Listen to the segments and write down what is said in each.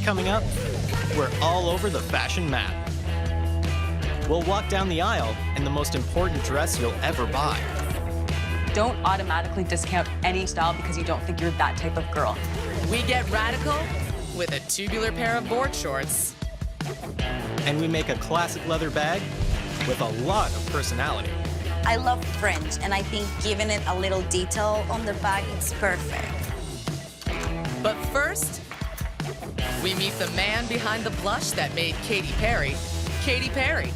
Coming up, we're all over the fashion map. We'll walk down the aisle in the most important dress you'll ever buy. Don't automatically discount any style because you don't think you're that type of girl. We get radical with a tubular pair of board shorts. And we make a classic leather bag with a lot of personality. I love fringe, and I think giving it a little detail on the bag is perfect. But first, we meet the man behind the blush that made Katy Perry, Katy Perry.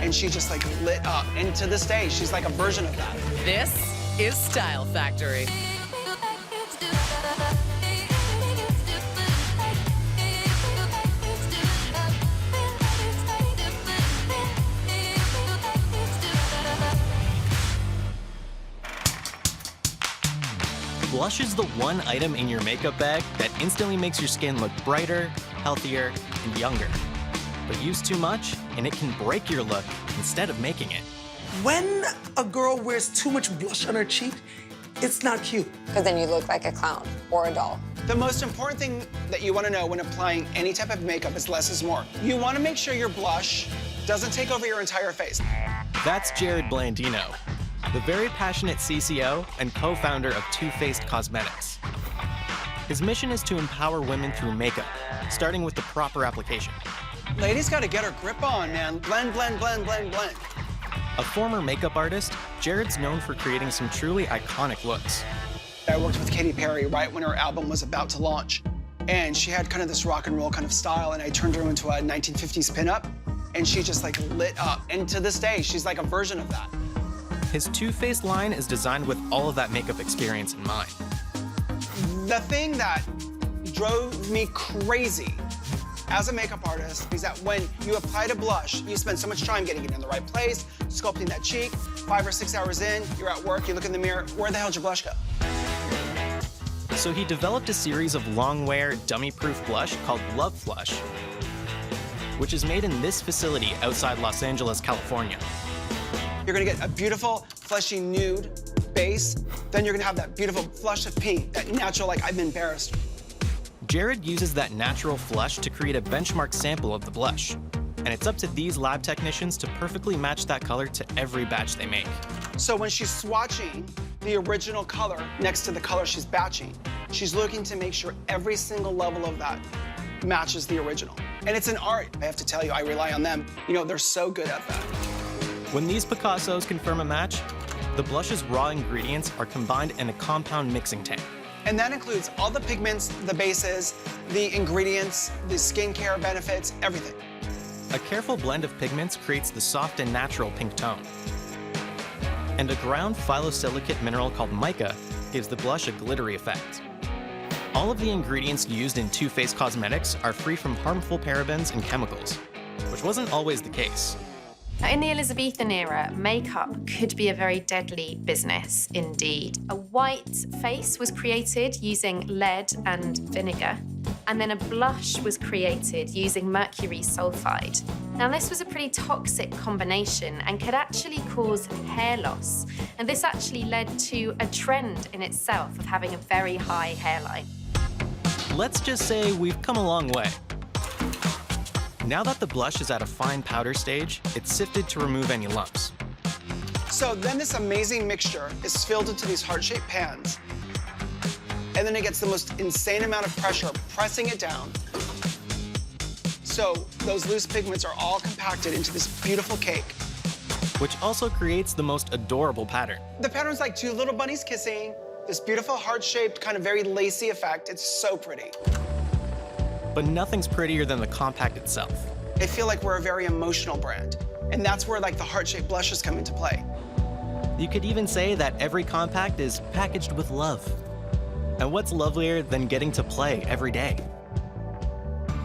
And she just like lit up. And to this day, she's like a version of that. This is Style Factory. Blush is the one item in your makeup bag that instantly makes your skin look brighter, healthier, and younger. But use too much, and it can break your look instead of making it. When a girl wears too much blush on her cheek, it's not cute. Because then you look like a clown or a doll. The most important thing that you want to know when applying any type of makeup is less is more. You want to make sure your blush doesn't take over your entire face. That's Jared Blandino, the very passionate CCO and co-founder of Too Faced Cosmetics. His mission is to empower women through makeup, starting with the proper application. Ladies got to get her grip on, man. Blend, blend, blend, blend, blend. A former makeup artist, Jared's known for creating some truly iconic looks. I worked with Katy Perry right when her album was about to launch. And she had kind of this rock and roll kind of style, and I turned her into a 1950s pinup, and she just like lit up. And to this day, she's like a version of that. His Too Faced line is designed with all of that makeup experience in mind. The thing that drove me crazy as a makeup artist is that when you apply a blush, you spend so much time getting it in the right place, sculpting that cheek. 5 or 6 hours in, you're at work, you look in the mirror, where the hell did your blush go? So he developed a series of long-wear, dummy-proof blush called Love Flush, which is made in this facility outside Los Angeles, California. You're gonna get a beautiful, fleshy nude base, then you're gonna have that beautiful flush of pink, that natural, like, I'm embarrassed. Jared uses that natural flush to create a benchmark sample of the blush. And it's up to these lab technicians to perfectly match that color to every batch they make. So when she's swatching the original color next to the color she's batching, she's looking to make sure every single level of that matches the original. And it's an art, I have to tell you, I rely on them. You know, they're so good at that. When these Picassos confirm a match, the blush's raw ingredients are combined in a compound mixing tank. And that includes all the pigments, the bases, the ingredients, the skincare benefits, everything. A careful blend of pigments creates the soft and natural pink tone. And a ground phyllosilicate mineral called mica gives the blush a glittery effect. All of the ingredients used in Too Faced Cosmetics are free from harmful parabens and chemicals, which wasn't always the case. In the Elizabethan era, makeup could be a very deadly business indeed. A white face was created using lead and vinegar, and then a blush was created using mercury sulfide. Now, this was a pretty toxic combination and could actually cause hair loss. And this actually led to a trend in itself of having a very high hairline. Let's just say we've come a long way. Now that the blush is at a fine powder stage, it's sifted to remove any lumps. So then this amazing mixture is filled into these heart-shaped pans, and then it gets the most insane amount of pressure pressing it down. So those loose pigments are all compacted into this beautiful cake. Which also creates the most adorable pattern. The pattern's like two little bunnies kissing, this beautiful heart-shaped, kind of very lacy effect. It's so pretty. But nothing's prettier than the compact itself. I feel like we're a very emotional brand, and that's where like the heart-shaped blushes come into play. You could even say that every compact is packaged with love. And what's lovelier than getting to play every day?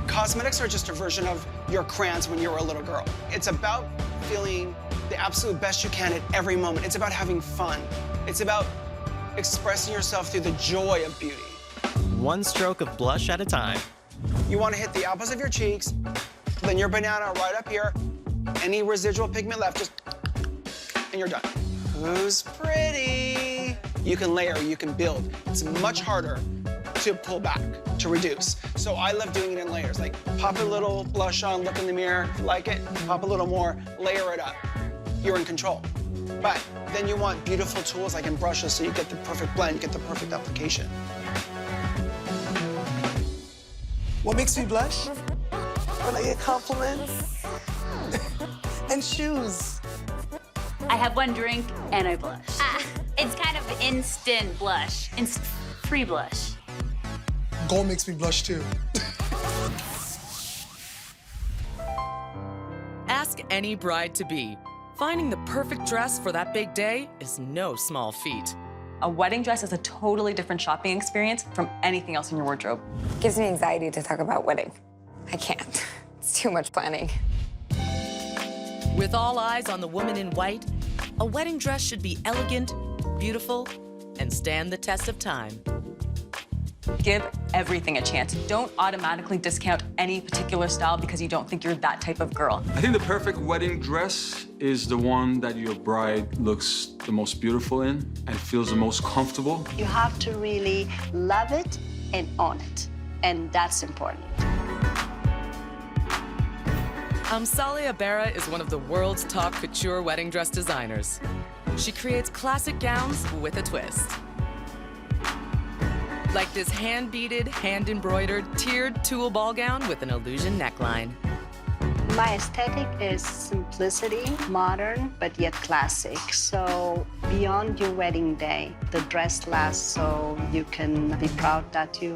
Cosmetics are just a version of your crayons when you were a little girl. It's about feeling the absolute best you can at every moment. It's about having fun. It's about expressing yourself through the joy of beauty. One stroke of blush at a time. You want to hit the apples of your cheeks, then your banana right up here. Any residual pigment left, just, and you're done. Who's pretty? You can layer, you can build. It's much harder to pull back, to reduce. So I love doing it in layers, like pop a little blush on, look in the mirror, if you like it, pop a little more, layer it up. You're in control. But then you want beautiful tools like in brushes so you get the perfect blend, get the perfect application. What makes me blush? When I get compliments. And shoes. I have one drink and I blush. It's kind of instant blush, free blush. Gold makes me blush too. Ask any bride-to-be. Finding the perfect dress for that big day is no small feat. A wedding dress is a totally different shopping experience from anything else in your wardrobe. Gives me anxiety to talk about wedding. I can't. It's too much planning. With all eyes on the woman in white, a wedding dress should be elegant, beautiful, and stand the test of time. Give everything a chance. Don't automatically discount any particular style because you don't think you're that type of girl. I think the perfect wedding dress is the one that your bride looks the most beautiful in and feels the most comfortable. You have to really love it and own it, and that's important. Amsale Abera is one of the world's top couture wedding dress designers. She creates classic gowns with a twist. Like this hand-beaded, hand-embroidered, tiered tulle ball gown with an illusion neckline. My aesthetic is simplicity, modern, but yet classic. So beyond your wedding day, the dress lasts so you can be proud that you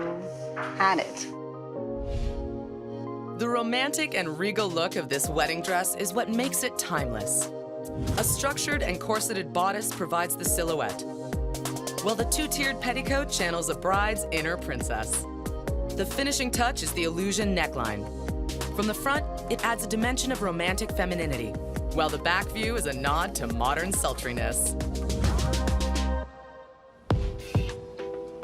had it. The romantic and regal look of this wedding dress is what makes it timeless. A structured and corseted bodice provides the silhouette, while the two-tiered petticoat channels a bride's inner princess. The finishing touch is the illusion neckline. From the front, it adds a dimension of romantic femininity, while the back view is a nod to modern sultriness.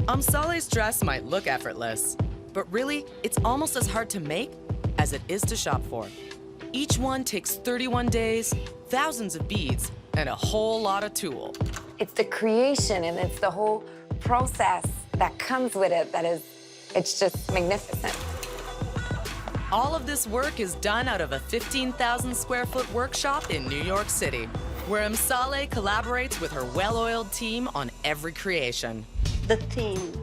Amsale's dress might look effortless, but really, it's almost as hard to make as it is to shop for. Each one takes 31 days, thousands of beads, and a whole lot of tulle. It's the creation and it's the whole process that comes with it it's just magnificent. All of this work is done out of a 15,000 square foot workshop in New York City, where Amsale collaborates with her well-oiled team on every creation. The theme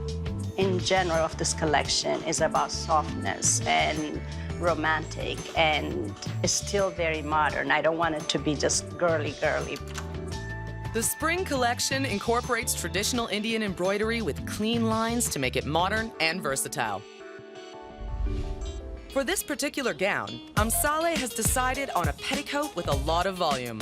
in general of this collection is about softness and romantic, and it's still very modern. I don't want it to be just girly. The spring collection incorporates traditional Indian embroidery with clean lines to make it modern and versatile. For this particular gown, Amsale has decided on a petticoat with a lot of volume,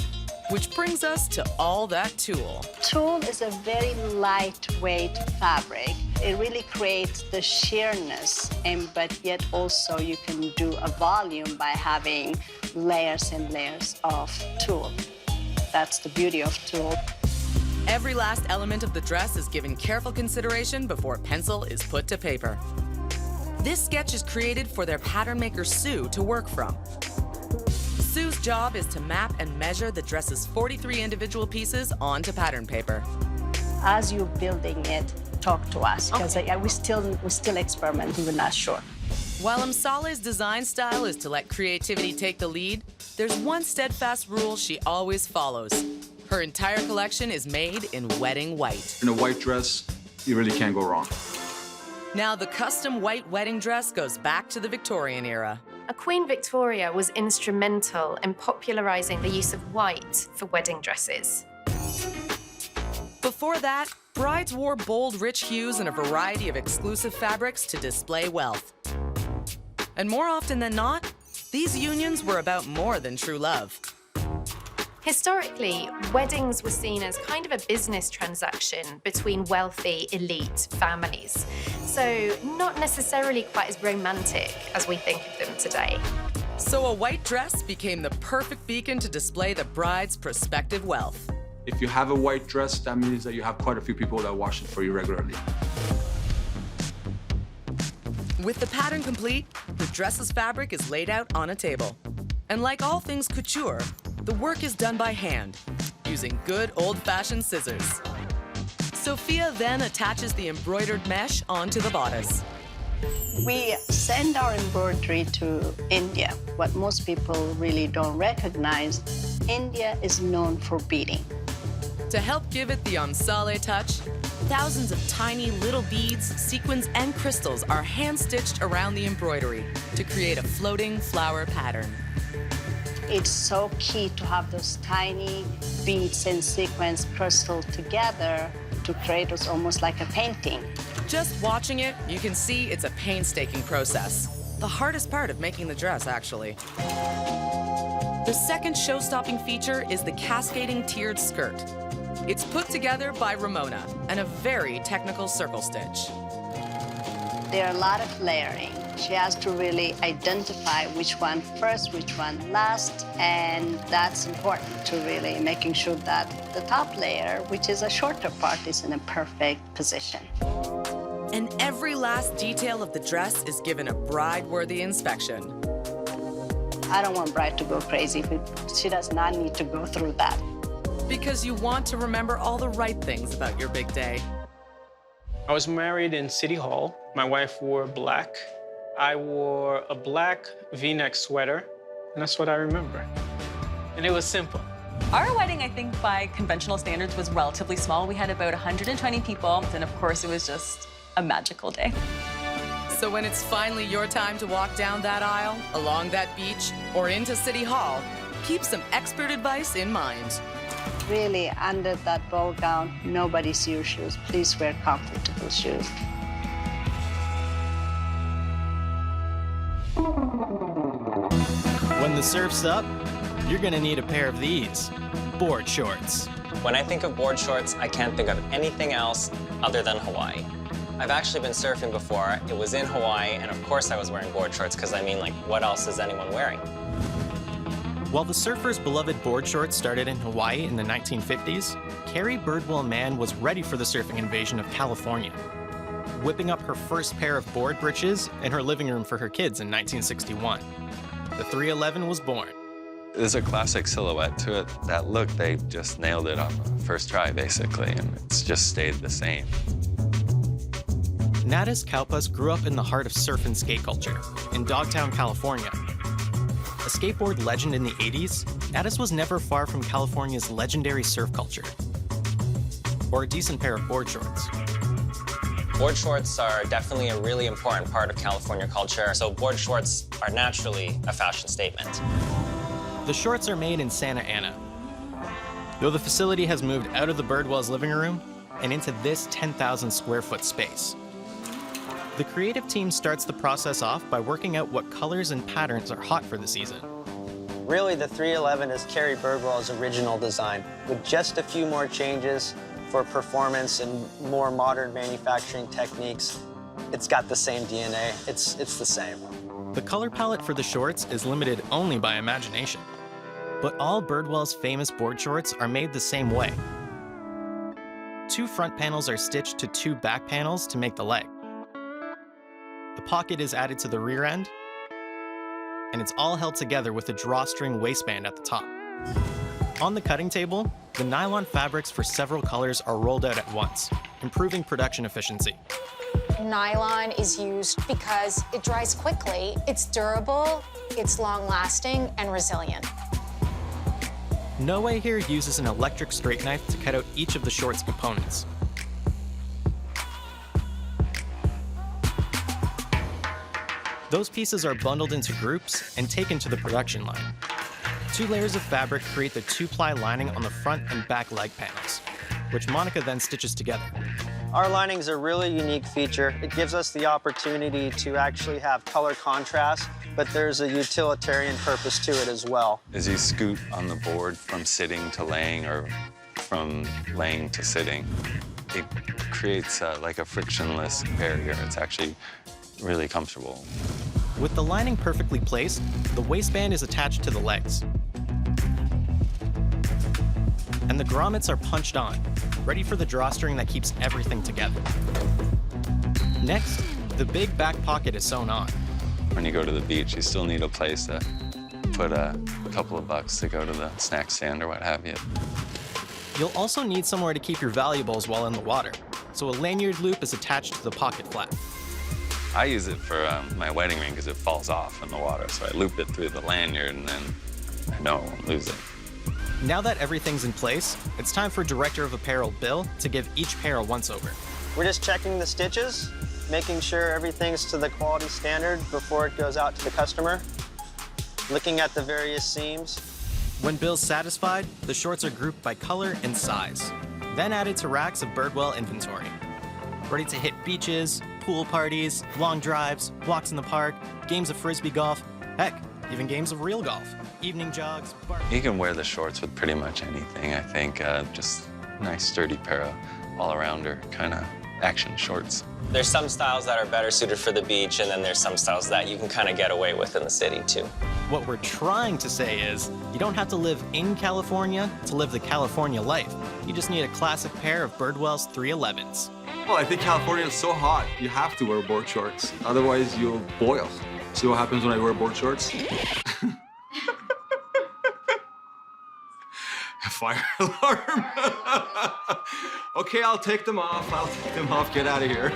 which brings us to all that tulle. Tulle is a very lightweight fabric. It really creates the sheerness, but yet also you can do a volume by having layers and layers of tulle. That's the beauty of tulle. Every last element of the dress is given careful consideration before pencil is put to paper. This sketch is created for their pattern maker, Sue, to work from. Sue's job is to map and measure the dress's 43 individual pieces onto pattern paper. As you're building it, talk to us, because we're still experimenting, we're not sure. While Amsale's design style is to let creativity take the lead, there's one steadfast rule she always follows. Her entire collection is made in wedding white. In a white dress, you really can't go wrong. Now, the custom white wedding dress goes back to the Victorian era. Queen Victoria was instrumental in popularizing the use of white for wedding dresses. Before that, brides wore bold, rich hues and a variety of exclusive fabrics to display wealth. And more often than not, these unions were about more than true love. Historically, weddings were seen as kind of a business transaction between wealthy, elite families. So not necessarily quite as romantic as we think of them today. So a white dress became the perfect beacon to display the bride's prospective wealth. If you have a white dress, that means that you have quite a few people that wash it for you regularly. With the pattern complete, the dress's fabric is laid out on a table. And like all things couture, the work is done by hand, using good old-fashioned scissors. Sophia then attaches the embroidered mesh onto the bodice. We send our embroidery to India. What most people really don't recognize, India is known for beading. To help give it the amsale touch, thousands of tiny little beads, sequins, and crystals are hand-stitched around the embroidery to create a floating flower pattern. It's so key to have those tiny beads and sequins crystal together to create us almost like a painting. Just watching it, you can see it's a painstaking process. The hardest part of making the dress, actually. The second show-stopping feature is the cascading tiered skirt. It's put together by Ramona and a very technical circle stitch. There are a lot of layering. She has to really identify which one first, which one last, and that's important to really making sure that the top layer, which is a shorter part, is in a perfect position. And every last detail of the dress is given a bride-worthy inspection. I don't want bride to go crazy, but she does not need to go through that. Because you want to remember all the right things about your big day. I was married in City Hall. My wife wore black. I wore a black V-neck sweater, and that's what I remember. And it was simple. Our wedding, I think, by conventional standards, was relatively small. We had about 120 people, and of course, it was just a magical day. So when it's finally your time to walk down that aisle, along that beach, or into City Hall, keep some expert advice in mind. Really, under that ball gown, nobody sees your shoes. Please wear comfortable shoes. When the surf's up, you're gonna need a pair of these, board shorts. When I think of board shorts, I can't think of anything else other than Hawaii. I've actually been surfing before. It was in Hawaii, and of course I was wearing board shorts, because I mean, like, what else is anyone wearing? While the surfer's beloved board shorts started in Hawaii in the 1950s, Carrie Birdwell Mann was ready for the surfing invasion of California, whipping up her first pair of board breeches in her living room for her kids in 1961. The 311 was born. There's a classic silhouette to it. That look, they just nailed it on the first try, basically, and it's just stayed the same. Natis Kaupas grew up in the heart of surf and skate culture in Dogtown, California. A skateboard legend in the 80s, Natis was never far from California's legendary surf culture, or a decent pair of board shorts. Board shorts are definitely a really important part of California culture, so board shorts are naturally a fashion statement. The shorts are made in Santa Ana. Though the facility has moved out of the Birdwell's living room and into this 10,000 square foot space. The creative team starts the process off by working out what colors and patterns are hot for the season. Really, the 311 is Carrie Birdwell's original design, with just a few more changes for performance and more modern manufacturing techniques. It's got the same DNA. It's the same. The color palette for the shorts is limited only by imagination. But all Birdwell's famous board shorts are made the same way. 2 front panels are stitched to 2 back panels to make the leg. The pocket is added to the rear end, and it's all held together with a drawstring waistband at the top. On the cutting table, the nylon fabrics for several colors are rolled out at once, improving production efficiency. Nylon is used because it dries quickly, it's durable, it's long-lasting, and resilient. Noe here uses an electric straight knife to cut out each of the shorts components. Those pieces are bundled into groups and taken to the production line. 2 layers of fabric create the 2-ply lining on the front and back leg panels, which Monica then stitches together. Our lining is a really unique feature. It gives us the opportunity to actually have color contrast, but there's a utilitarian purpose to it as well. As you scoot on the board from sitting to laying or from laying to sitting, it creates like a frictionless barrier. It's actually really comfortable. With the lining perfectly placed, the waistband is attached to the legs. And the grommets are punched on, ready for the drawstring that keeps everything together. Next, the big back pocket is sewn on. When you go to the beach, you still need a place to put a couple of bucks to go to the snack stand or what have you. You'll also need somewhere to keep your valuables while in the water, so a lanyard loop is attached to the pocket flap. I use it for my wedding ring because it falls off in the water, so I loop it through the lanyard and then I know I won't lose it. Now that everything's in place, it's time for Director of Apparel Bill to give each pair a once-over. We're just checking the stitches, making sure everything's to the quality standard before it goes out to the customer, looking at the various seams. When Bill's satisfied, the shorts are grouped by color and size, then added to racks of Birdwell inventory. Ready to hit beaches, pool parties, long drives, walks in the park, games of frisbee golf, heck, even games of real golf, evening jogs, You can wear the shorts with pretty much anything, I think. Just a nice sturdy pair of all-arounder kind of action shorts. There's some styles that are better suited for the beach, and then there's some styles that you can kind of get away with in the city, too. What we're trying to say is, you don't have to live in California to live the California life. You just need a classic pair of Birdwell's 311s. Well, I think California is so hot, you have to wear board shorts. Otherwise, you'll boil. See what happens when I wear board shorts? Fire alarm. Okay, I'll take them off. Get out of here.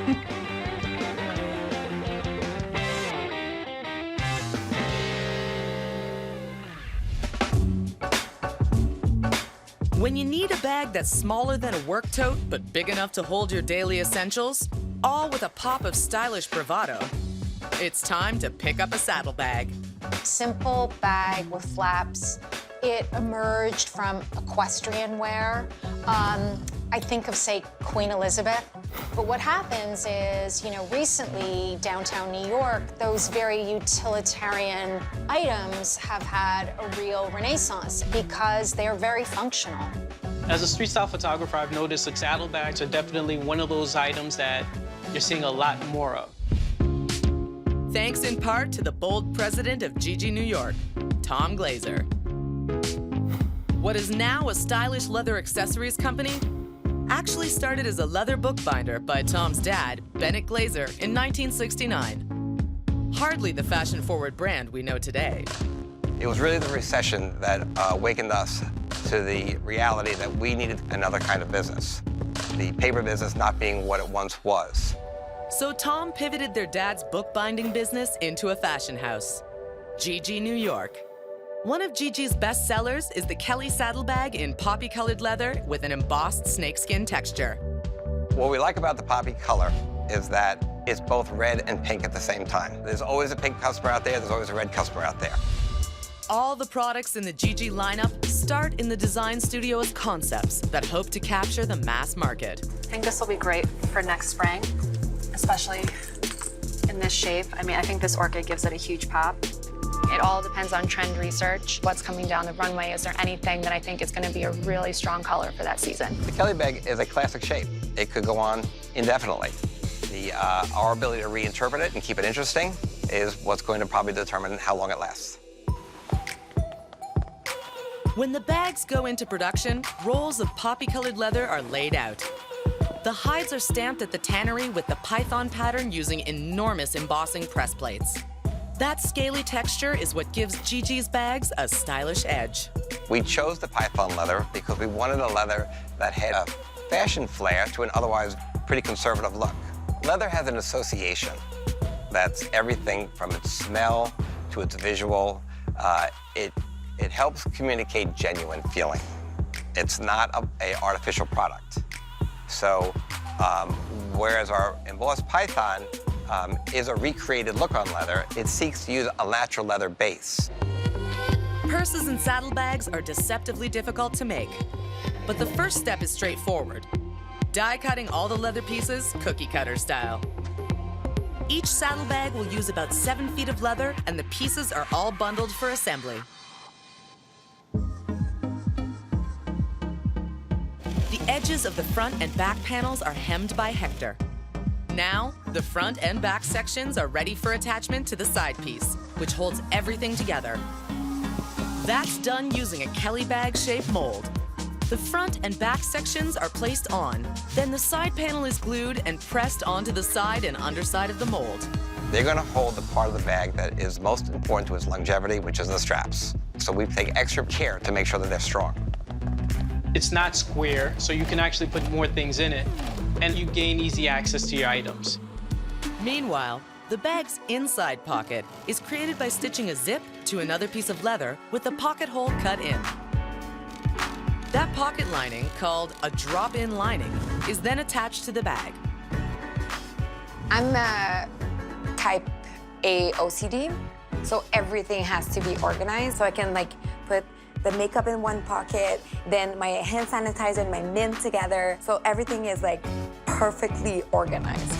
When you need a bag that's smaller than a work tote, but big enough to hold your daily essentials, all with a pop of stylish bravado, it's time to pick up a saddlebag. Simple bag with flaps. It emerged from equestrian wear. I think of, say, Queen Elizabeth. But what happens is, recently, downtown New York, those very utilitarian items have had a real renaissance because they are very functional. As a street style photographer, I've noticed that saddlebags are definitely one of those items that you're seeing a lot more of. Thanks in part to the bold president of GG New York, Tom Glazer. What is now a stylish leather accessories company actually started as a leather bookbinder by Tom's dad, Bennett Glazer, in 1969. Hardly the fashion-forward brand we know today. It was really the recession that awakened us to the reality that we needed another kind of business. The paper business not being what it once was. So Tom pivoted their dad's bookbinding business into a fashion house, GG New York. One of GG's best sellers is the Kelly saddlebag in poppy-colored leather with an embossed snakeskin texture. What we like about the poppy color is that it's both red and pink at the same time. There's always a pink customer out there, there's always a red customer out there. All the products in the GG lineup start in the design studio as concepts that hope to capture the mass market. I think this will be great for next spring, especially in this shape. I mean, I think this orchid gives it a huge pop. It all depends on trend research, what's coming down the runway. Is there anything that I think is going to be a really strong color for that season? The Kelly bag is a classic shape. It could go on indefinitely. Our ability to reinterpret it and keep it interesting is what's going to probably determine how long it lasts. When the bags go into production, rolls of poppy-colored leather are laid out. The hides are stamped at the tannery with the python pattern using enormous embossing press plates. That scaly texture is what gives GG's bags a stylish edge. We chose the python leather because we wanted a leather that had a fashion flair to an otherwise pretty conservative look. Leather has an association that's everything from its smell to its visual. It helps communicate genuine feeling. It's not an artificial product. So whereas our embossed python is a recreated look on leather, it seeks to use a natural leather base. Purses and saddlebags are deceptively difficult to make, but the first step is straightforward. Die cutting all the leather pieces, cookie cutter style. Each saddlebag will use about 7 feet of leather, and the pieces are all bundled for assembly. The edges of the front and back panels are hemmed by Hector. Now, the front and back sections are ready for attachment to the side piece, which holds everything together. That's done using a Kelly bag-shaped mold. The front and back sections are placed on, then the side panel is glued and pressed onto the side and underside of the mold. They're going to hold the part of the bag that is most important to its longevity, which is the straps. So we take extra care to make sure that they're strong. It's not square, so you can actually put more things in it, and you gain easy access to your items. Meanwhile, the bag's inside pocket is created by stitching a zip to another piece of leather with the pocket hole cut in. That pocket lining, called a drop-in lining, is then attached to the bag. I'm a type A OCD, so everything has to be organized. So I can like put the makeup in one pocket, then my hand sanitizer and my mint together. So everything is like perfectly organized.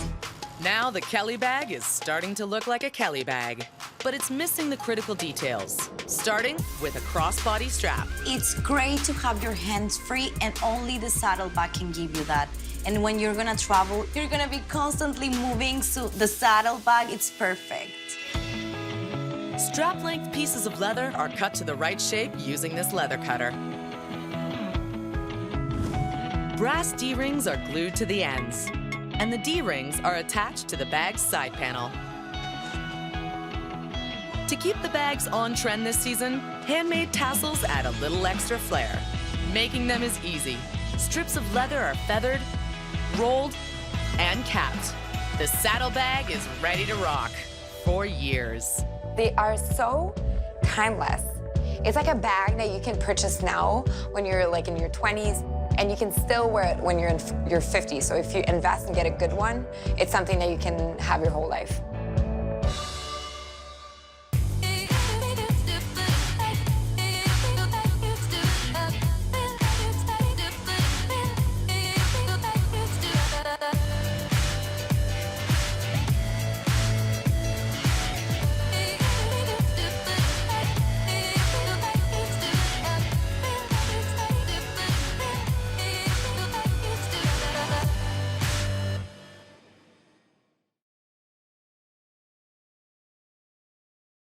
Now the Kelly bag is starting to look like a Kelly bag, but it's missing the critical details, starting with a crossbody strap. It's great to have your hands free, and only the saddlebag can give you that. And when you're gonna travel, you're gonna be constantly moving, so the saddlebag, it's perfect. Strap-length pieces of leather are cut to the right shape using this leather cutter. Brass D-rings are glued to the ends, and the D-rings are attached to the bag's side panel. To keep the bags on trend this season, handmade tassels add a little extra flair. Making them is easy. Strips of leather are feathered, rolled, and capped. The saddlebag is ready to rock for years. They are so timeless. It's like a bag that you can purchase now when you're like in your 20s, and you can still wear it when you're in your 50s. So if you invest and get a good one, it's something that you can have your whole life.